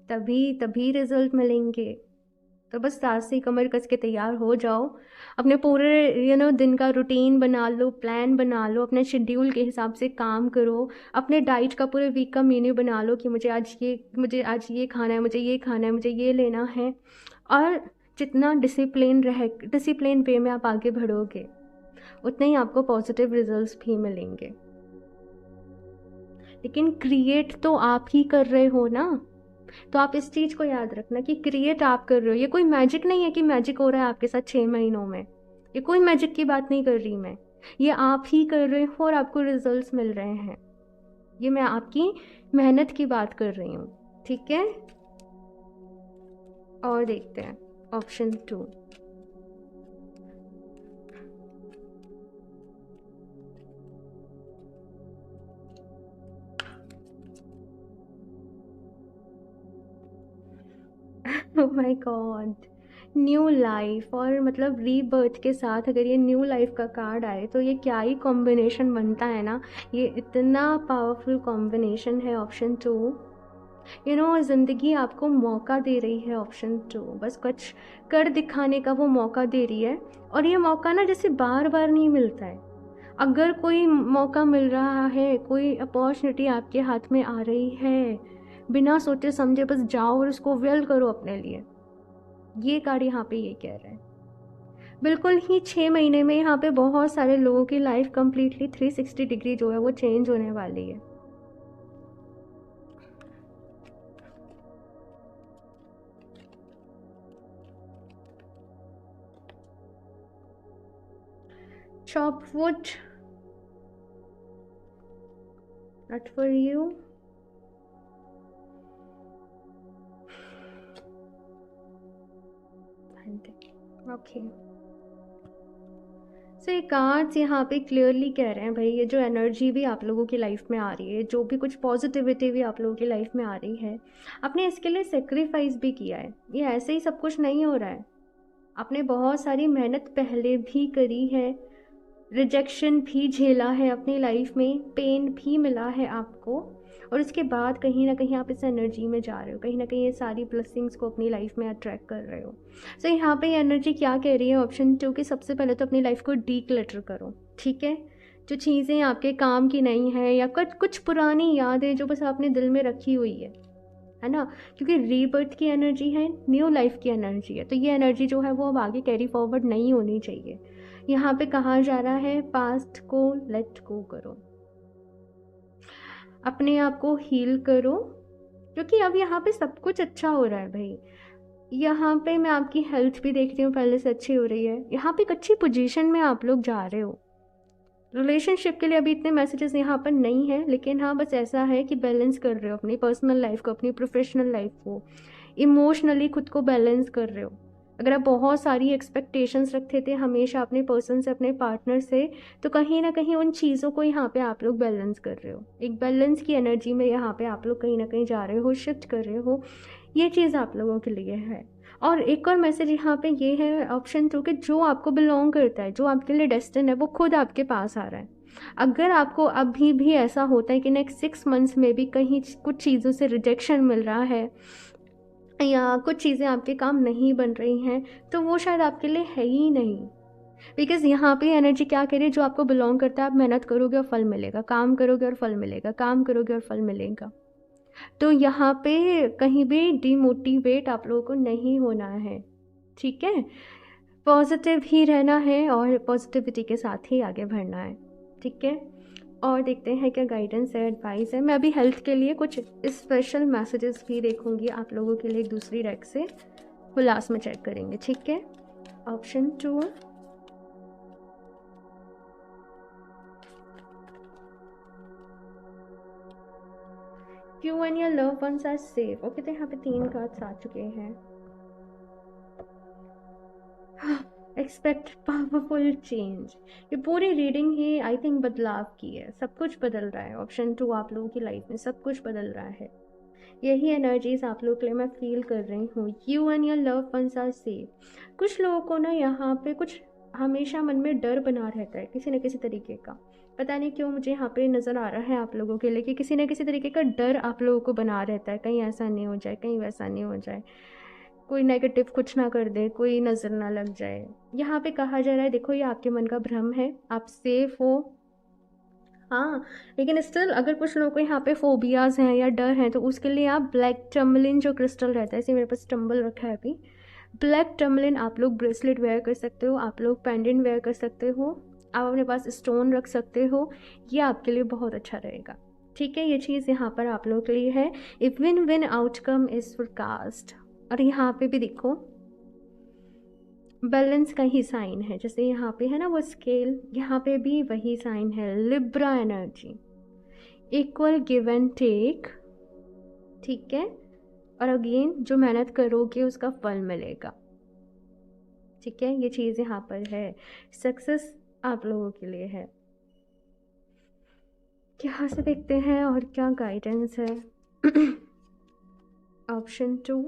तभी तभी रिजल्ट मिलेंगे। तो बस साथ से कमर कस के तैयार हो जाओ, अपने पूरे दिन का रूटीन बना लो, प्लान बना लो, अपने शेड्यूल के हिसाब से काम करो, अपने डाइट का पूरे वीक का मेन्यू बना लो कि मुझे आज ये खाना है, मुझे ये खाना है, मुझे ये लेना है। और जितना डिसिप्लिन वे में आप आगे बढ़ोगे उतने ही आपको पॉजिटिव रिजल्ट्स भी मिलेंगे। लेकिन क्रिएट तो आप ही कर रहे हो ना, तो आप इस चीज़ को याद रखना कि क्रिएट आप कर रहे हो। ये कोई मैजिक नहीं है कि मैजिक हो रहा है आपके साथ 6 महीनों में, ये कोई मैजिक की बात नहीं कर रही मैं, ये आप ही कर रहे हो और आपको रिजल्ट्स मिल रहे हैं। ये मैं आपकी मेहनत की बात कर रही हूँ। ठीक है, और देखते हैं option 2। Oh my God, new life, और मतलब रीबर्थ के साथ अगर ये न्यू लाइफ का कार्ड आए तो ये क्या ही कॉम्बिनेशन बनता है ना, ये इतना पावरफुल कॉम्बिनेशन है। ऑप्शन 2 ज़िंदगी आपको मौका दे रही है। ऑप्शन 2 बस कुछ कर दिखाने का वो मौका दे रही है, और ये मौका ना जैसे बार बार नहीं मिलता है। अगर कोई मौका मिल रहा है, कोई अपॉर्चुनिटी आपके हाथ में आ रही है, बिना सोचे समझे बस जाओ और उसको वेल करो अपने लिए। ये कार्ड यहाँ पे ये कह रहा है। बिल्कुल ही 6 महीने में यहाँ पे बहुत सारे लोगों की लाइफ कंप्लीटली 360 डिग्री जो है वो चेंज होने वाली है। Chop wood, not for you. Okay, so ये कार्ड्स यहाँ पे क्लियरली कह रहे हैं भाई, ये जो एनर्जी भी आप लोगों की लाइफ में आ रही है, जो भी कुछ पॉजिटिविटी भी आप लोगों की लाइफ में आ रही है, आपने इसके लिए सेक्रीफाइस भी किया है। ये ऐसे ही सब कुछ नहीं हो रहा है, आपने बहुत सारी मेहनत पहले भी करी है, रिजेक्शन भी झेला है अपनी लाइफ में, पेन भी मिला है आपको, और उसके बाद कहीं ना कहीं आप इस एनर्जी में जा रहे हो, कहीं ना कहीं ये सारी ब्लेसिंग्स को अपनी लाइफ में अट्रैक्ट कर रहे हो। सो यहाँ पे ये एनर्जी क्या कह रही है ऑप्शन 2 कि सबसे पहले तो अपनी लाइफ को डीक्लटर करो। ठीक है, जो चीज़ें आपके काम की नहीं है या कुछ पुरानी याद है जो बस आपने दिल में रखी हुई है ना, क्योंकि रीबर्थ की एनर्जी है, न्यू लाइफ की एनर्जी है, तो ये एनर्जी जो है वो अब आगे कैरी फॉरवर्ड नहीं होनी चाहिए। यहाँ पे कहा जा रहा है पास्ट को लेट गो करो, अपने आप को हील करो, क्योंकि अब यहाँ पे सब कुछ अच्छा हो रहा है भाई। यहाँ पे मैं आपकी हेल्थ भी देख रही हूँ पहले से अच्छी हो रही है, यहाँ पे एक अच्छी पोजीशन में आप लोग जा रहे हो। रिलेशनशिप के लिए अभी इतने मैसेजेस यहाँ पर नहीं है, लेकिन हाँ बस ऐसा है कि बैलेंस कर रहे हो अपनी पर्सनल लाइफ को, अपनी प्रोफेशनल लाइफ को, इमोशनली खुद को बैलेंस कर रहे हो। अगर आप बहुत सारी एक्सपेक्टेशंस रखते थे हमेशा अपने पर्सन से, अपने पार्टनर से, तो कहीं ना कहीं उन चीज़ों को यहाँ पे आप लोग बैलेंस कर रहे हो, एक बैलेंस की एनर्जी में यहाँ पे आप लोग कहीं ना कहीं जा रहे हो, शिफ्ट कर रहे हो। ये चीज़ आप लोगों के लिए है। और एक और मैसेज यहाँ पे ये है ऑप्शन 2 कि जो आपको बिलोंग करता है, जो आपके लिए डेस्टिन है, वो खुद आपके पास आ रहा है। अगर आपको अभी भी ऐसा होता है कि नेक्स्ट 6 मंथ्स में भी कहीं कुछ चीज़ों से रिजेक्शन मिल रहा है या कुछ चीज़ें आपके काम नहीं बन रही हैं, तो वो शायद आपके लिए है ही नहीं। बिकॉज यहाँ पे एनर्जी क्या कह रही है, जो आपको बिलोंग करता है आप मेहनत करोगे और फल मिलेगा, काम करोगे और फल मिलेगा, काम करोगे और फल मिलेगा। तो यहाँ पे कहीं भी डिमोटिवेट आप लोगों को नहीं होना है। ठीक है, पॉजिटिव ही रहना है और पॉजिटिविटी के साथ ही आगे बढ़ना है। ठीक है, और देखते हैं क्या गाइडेंस है, एडवाइस है। मैं अभी हेल्थ के लिए कुछ स्पेशल मैसेजेस भी देखूंगी आप लोगों के लिए एक दूसरी रैक से, वो लास्ट में चेक करेंगे। ठीक है, option 2, you and your love ones are safe. Okay, तो यहाँ पे 3 कार्ड्स आ चुके हैं। Expect powerful change. ये पूरी रीडिंग ही आई थिंक बदलाव की है, सब कुछ बदल रहा है। ऑप्शन 2 आप लोगों की लाइफ में सब कुछ बदल रहा है। यही एनर्जीज आप लोगों के लिए मैं फील कर रही हूँ। You and your love ones are safe. कुछ लोगों को ना यहाँ पे कुछ हमेशा मन में डर बना रहता है किसी न किसी तरीके का। पता नहीं क्यों मुझे यहाँ पे नज़र आ रहा है आप लोगों के लिए कि किसी न किसी तरीके का डर आप लोगों को बना रहता है, कहीं ऐसा नहीं हो जाए, कहीं वैसा नहीं हो जाए, कोई नेगेटिव कुछ ना कर दे, कोई नज़र ना लग जाए। यहाँ पे कहा जा रहा है देखो ये आपके मन का भ्रम है, आप सेफ हो। हाँ, लेकिन स्टिल अगर कुछ लोगों को यहाँ पे फोबियाज़ हैं या डर हैं तो उसके लिए आप ब्लैक टर्मलिन जो क्रिस्टल रहता है, इसे मेरे पास टम्बल रखा है अभी, ब्लैक टर्मलिन आप लोग ब्रेसलेट वेयर कर सकते हो, आप लोग पेंडेंट वेयर कर सकते हो, आप अपने पास स्टोन रख सकते हो, ये आपके लिए बहुत अच्छा रहेगा। ठीक है, ये चीज़ यहाँ पर आप लोगों के लिए है। If win win outcome is forecast. और यहाँ पे भी देखो बैलेंस का ही साइन है, जैसे यहाँ पे है ना वो स्केल, यहाँ पे भी वही साइन है, Libra energy, equal give and take. ठीक है, और अगेन जो मेहनत करोगे उसका फल मिलेगा। ठीक है, ये चीज़ यहाँ पर है, सक्सेस आप लोगों के लिए है। यहाँ से देखते हैं और क्या गाइडेंस है। Option 2,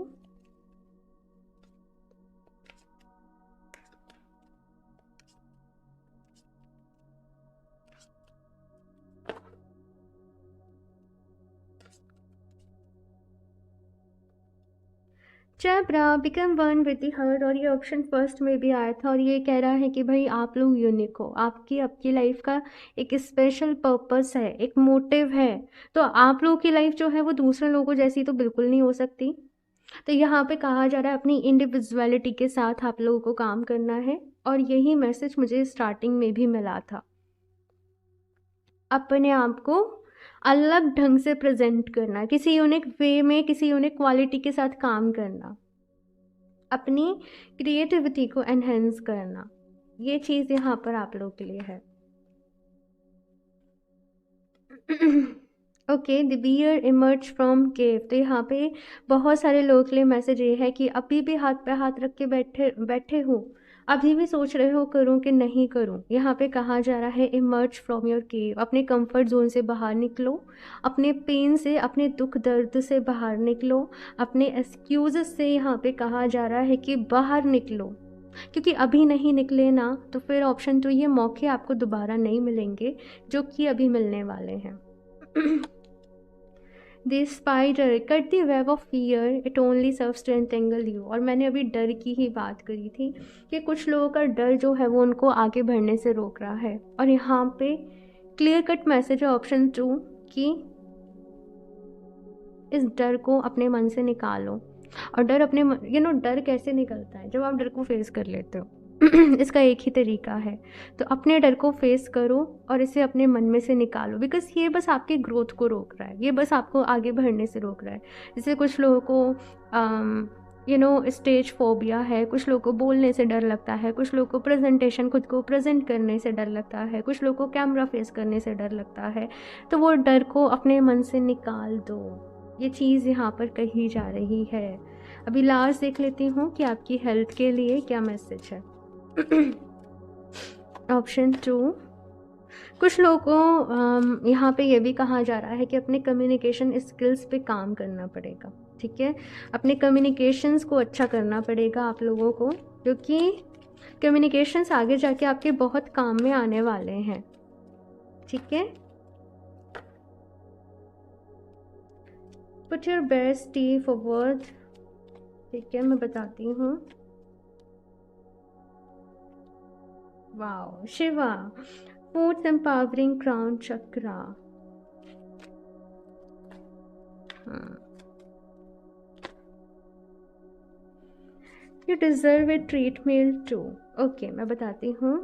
zebra become one with the herd. और ये ऑप्शन फर्स्ट में भी आया था और ये कह रहा है कि भाई आप लोग यूनिक हो, आपकी लाइफ का एक स्पेशल पर्पस है, एक मोटिव है। तो आप लोगों की लाइफ जो है वो दूसरे लोगों जैसी तो बिल्कुल नहीं हो सकती। तो यहाँ पे कहा जा रहा है अपनी इंडिविजुअलिटी के साथ आप लोगों को काम करना है, और यही मैसेज मुझे स्टार्टिंग में भी मिला था। अपने आप को अलग ढंग से प्रेजेंट करना, किसी यूनिक वे में, किसी यूनिक क्वालिटी के साथ काम करना, अपनी क्रिएटिविटी को एनहेंस करना, ये चीज़ यहाँ पर आप लोगों के लिए है। Okay, the bear emerge from cave. तो यहाँ पे बहुत सारे लोगों के लिए मैसेज ये है कि अभी भी हाथ पे हाथ रख के बैठे हो, अभी भी सोच रहे हो करूँ कि नहीं करूँ। यहाँ पे कहा जा रहा है इमर्ज फ्रॉम योर केव, अपने कंफर्ट जोन से बाहर निकलो, अपने पेन से, अपने दुख दर्द से बाहर निकलो, अपने एक्सक्यूज़ से यहाँ पे कहा जा रहा है कि बाहर निकलो, क्योंकि अभी नहीं निकले ना तो फिर ऑप्शन 2 ये मौके आपको दोबारा नहीं मिलेंगे जो कि अभी मिलने वाले हैं। The spider cut the web of fear, it only serves to entangle you. और मैंने अभी डर की ही बात करी थी कि कुछ लोगों का डर जो है वो उनको आगे बढ़ने से रोक रहा है, और यहाँ पे क्लियर कट मैसेज है ऑप्शन 2 कि इस डर को अपने मन से निकालो। और डर अपने डर कैसे निकलता है, जब आप डर को फेस कर लेते हो। इसका एक ही तरीका है, तो अपने डर को फेस करो और इसे अपने मन में से निकालो, बिकॉज ये बस आपकी ग्रोथ को रोक रहा है, ये बस आपको आगे बढ़ने से रोक रहा है। जैसे कुछ लोगों को स्टेज फोबिया है, कुछ लोगों को बोलने से डर लगता है, कुछ लोगों को प्रेजेंटेशन, खुद को प्रेजेंट करने से डर लगता है, कुछ लोगों को कैमरा फेस करने से डर लगता है। तो वो डर को अपने मन से निकाल दो, ये चीज़ यहाँ पर कही जा रही है। अभी लास्ट देख लेती हूँ कि आपकी हेल्थ के लिए क्या मैसेज है। ऑप्शन 2, कुछ लोगों को यहाँ पे ये भी कहा जा रहा है कि अपने कम्युनिकेशन स्किल्स पे काम करना पड़ेगा। ठीक है, अपने कम्युनिकेशंस को अच्छा करना पड़ेगा आप लोगों को, क्योंकि कम्युनिकेशंस आगे जाके आपके बहुत काम में आने वाले हैं। ठीक है, put your best foot forward. ठीक है, मैं बताती हूँ। Wow, Shiva, fourth empowering crown chakra. You deserve a treat meal too. Okay, मैं बताती हूँ।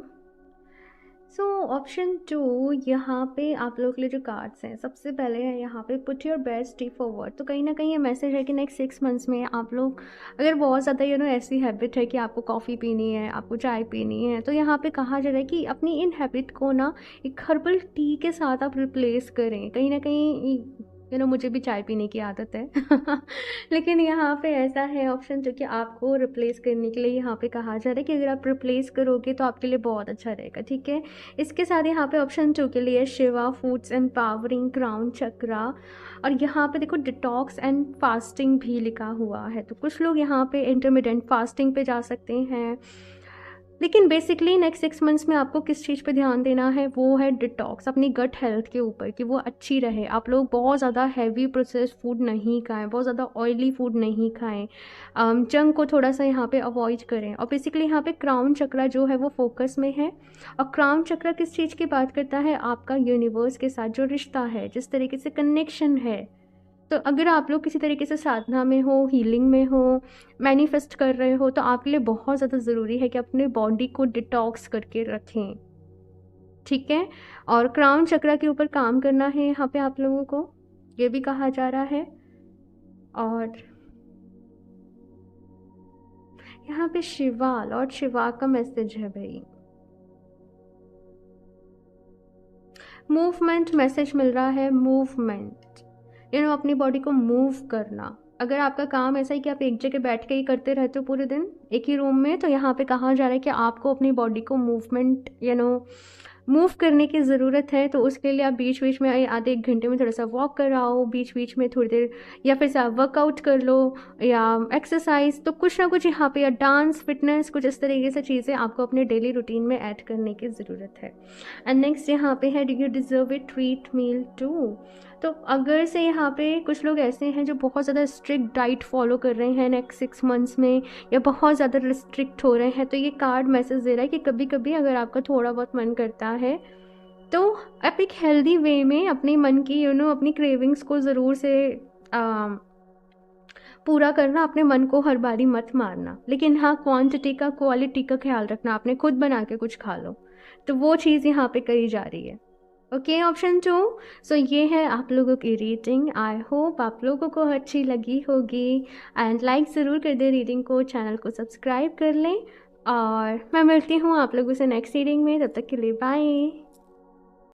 सो ऑप्शन 2 यहाँ पे आप लोग के लिए जो कार्ड्स हैं, सबसे पहले है यहाँ पे put your best foot forward. तो कहीं ना कहीं ये मैसेज है कि नेक्स्ट 6 मंथ्स में आप लोग अगर बहुत ज़्यादा ऐसी हैबिट है कि आपको कॉफ़ी पीनी है, आपको चाय पीनी है, तो यहाँ पे कहा जा रहा है कि अपनी इन हैबिट को ना एक हर्बल टी के साथ आप रिप्लेस करें। कहीं ना कहीं मुझे भी चाय पीने की आदत है लेकिन यहाँ पे ऐसा है ऑप्शन जो कि आपको रिप्लेस करने के लिए यहाँ पे कहा जा रहा है कि अगर आप रिप्लेस करोगे तो आपके लिए बहुत अच्छा रहेगा, ठीक है। इसके साथ यहाँ पे ऑप्शन 2 के लिए शिवा फूड्स एम्पावरिंग क्राउन चक्रा, और यहाँ पे देखो डिटॉक्स एंड फास्टिंग भी लिखा हुआ है, तो कुछ लोग यहाँ पे इंटरमिटेंट फास्टिंग पे जा सकते हैं। लेकिन बेसिकली नेक्स्ट 6 मंथ्स में आपको किस चीज़ पे ध्यान देना है, वो है डिटॉक्स, अपनी गट हेल्थ के ऊपर कि वो अच्छी रहे। आप लोग बहुत ज़्यादा हैवी प्रोसेस्ड फूड नहीं खाएं, बहुत ज़्यादा ऑयली फूड नहीं खाएं, जंक को थोड़ा सा यहाँ पे अवॉइड करें। और बेसिकली यहाँ पे क्राउन चक्रा जो है वो फोकस में है, और क्राउन चक्रा किस चीज़ की बात करता है, आपका यूनिवर्स के साथ जो रिश्ता है, जिस तरीके से कनेक्शन है। तो अगर आप लोग किसी तरीके से साधना में हो, हीलिंग में हो, मैनिफेस्ट कर रहे हो, तो आपके लिए बहुत ज़्यादा ज़रूरी है कि अपने बॉडी को डिटॉक्स करके रखें, ठीक है। और क्राउन चक्रा के ऊपर काम करना है यहाँ पे आप लोगों को, ये भी कहा जा रहा है। और यहाँ पे शिवा, लॉर्ड शिवा का मैसेज है भाई, मूवमेंट मैसेज मिल रहा है, मूवमेंट, अपनी बॉडी को मूव करना। अगर आपका काम ऐसा है कि आप एक जगह बैठ के ही करते रहते हो पूरे दिन एक ही रूम में, तो यहाँ पे कहा जा रहा है कि आपको अपनी बॉडी को मूवमेंट मूव करने की ज़रूरत है। तो उसके लिए आप बीच बीच में आधे 1 घंटे में थोड़ा सा वॉक कराओ, बीच बीच में थोड़ी देर, या फिर से आप वर्कआउट कर लो या एक्सरसाइज, तो कुछ ना कुछ यहाँ पे, या डांस, फिटनेस, कुछ इस तरीके से चीज़ें आपको अपने डेली रूटीन में ऐड करने की ज़रूरत है। एंड नेक्स्ट यहाँ पे है, do you deserve it treat meal too. तो अगर से यहाँ पे कुछ लोग ऐसे हैं जो बहुत ज़्यादा स्ट्रिक्ट डाइट फॉलो कर रहे हैं नेक्स्ट 6 मंथ्स में, या बहुत ज़्यादा रिस्ट्रिक्ट हो रहे हैं, तो ये कार्ड मैसेज दे रहा है कि कभी कभी अगर आपका थोड़ा बहुत मन करता है तो आप एक हेल्दी वे में अपने मन की अपनी क्रेविंग्स को ज़रूर से पूरा करना, अपने मन को हर बारी मत मारना, लेकिन हाँ क्वांटिटी का, क्वालिटी का ख्याल रखना। आपने खुद बना के कुछ खा लो, तो वो चीज़ यहाँ पे करी जा रही है। Okay, option 2। सो ये है आप लोगों की रीडिंग। आई होप आप लोगों को अच्छी लगी होगी, एंड लाइक ज़रूर कर दे रीडिंग को, चैनल को सब्सक्राइब कर लें, और मैं मिलती हूँ आप लोगों से नेक्स्ट रीडिंग में। तब तक के लिए बाय।